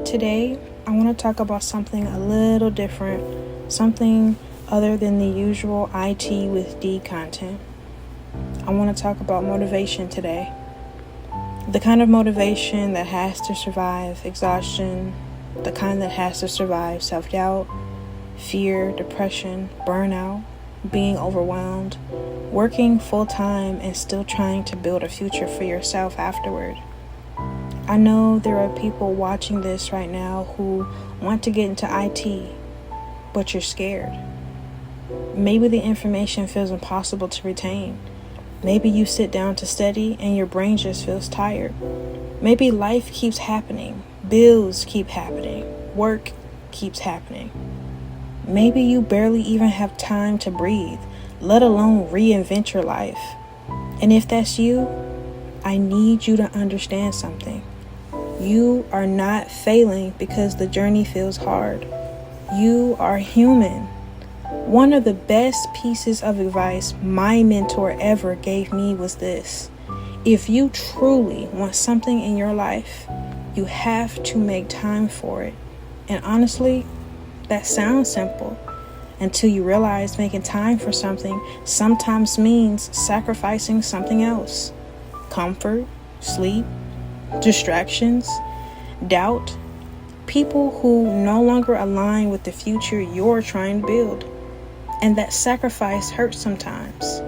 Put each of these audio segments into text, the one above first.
Today, I want to talk about something a little different, something other than the usual ITwithDee content. I want to talk about motivation today. The kind of motivation that has to survive exhaustion, the kind that has to survive self-doubt, fear, depression, burnout, being overwhelmed, working full-time and still trying to build a future for yourself afterward. I know there are people watching this right now who want to get into IT, but you're scared. Maybe the information feels impossible to retain. Maybe you sit down to study and your brain just feels tired. Maybe life keeps happening, bills keep happening, work keeps happening. Maybe you barely even have time to breathe, let alone reinvent your life. And if that's you, I need you to understand something. You are not failing because the journey feels hard. You are human. One of the best pieces of advice my mentor ever gave me was this: if you truly want something in your life, you have to make time for it. And honestly, that sounds simple until you realize making time for something sometimes means sacrificing something else. Comfort, sleep, distractions, doubt, people who no longer align with the future you're trying to build. And that sacrifice hurts sometimes.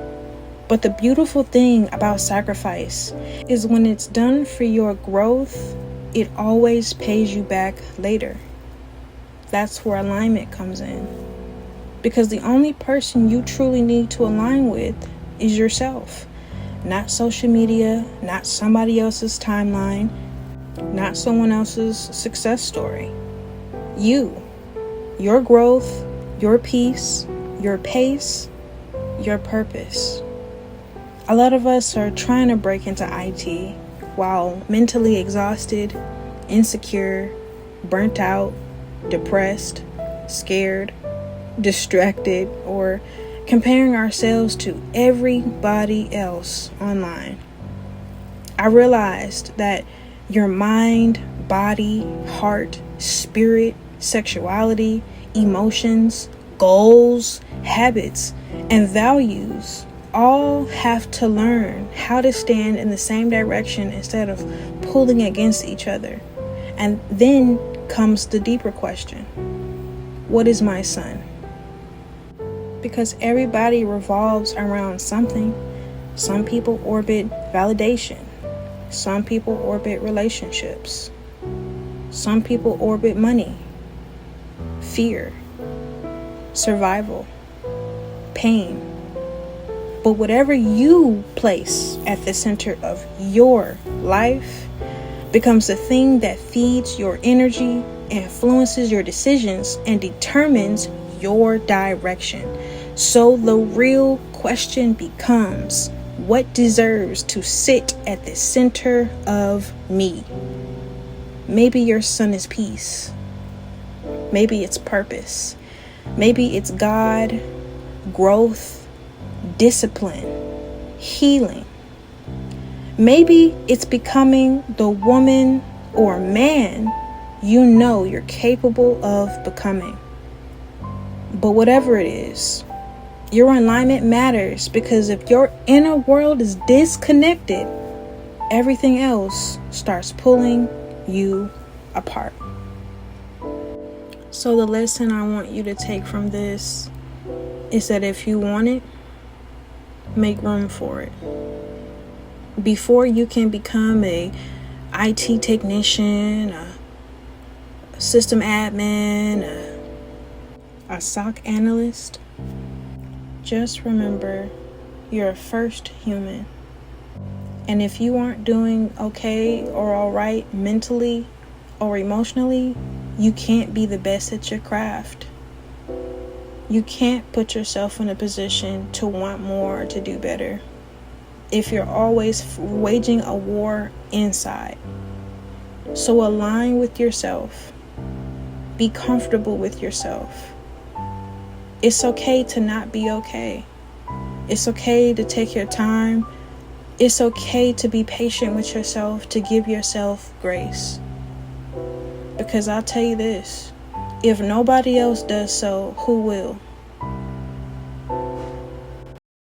But the beautiful thing about sacrifice is when it's done for your growth, it always pays you back later. That's where alignment comes in. Because the only person you truly need to align with is yourself. Not social media, not somebody else's timeline, not someone else's success story. You, your growth, your peace, your pace, your purpose. A lot of us are trying to break into IT while mentally exhausted, insecure, burnt out, depressed, scared, distracted, or comparing ourselves to everybody else online. I realized that your mind, body, heart, spirit, sexuality, emotions, goals, habits, and values all have to learn how to stand in the same direction instead of pulling against each other. And then comes the deeper question: what is my sun? Because everybody revolves around something. Some people orbit validation. Some people orbit relationships. Some people orbit money, fear, survival, pain. But whatever you place at the center of your life becomes the thing that feeds your energy, influences your decisions, and determines your direction. So the real question becomes, what deserves to sit at the center of me? Maybe your sun is peace. Maybe it's purpose. Maybe it's God, growth, discipline, healing. Maybe it's becoming the woman or man you know you're capable of becoming. But whatever it is, your alignment matters, because if your inner world is disconnected, everything else starts pulling you apart. So the lesson I want you to take from this is that if you want it, make room for it. Before you can become a IT technician, a system admin, a SOC analyst, just remember you're first human. And if you aren't doing okay or all right mentally or emotionally, you can't be the best at your craft. You can't put yourself in a position to want more or to do better if you're always waging a war inside. So align with yourself. Be comfortable with yourself. It's okay to not be okay. It's okay to take your time. It's okay to be patient with yourself, to give yourself grace. Because I'll tell you this, if nobody else does so, who will?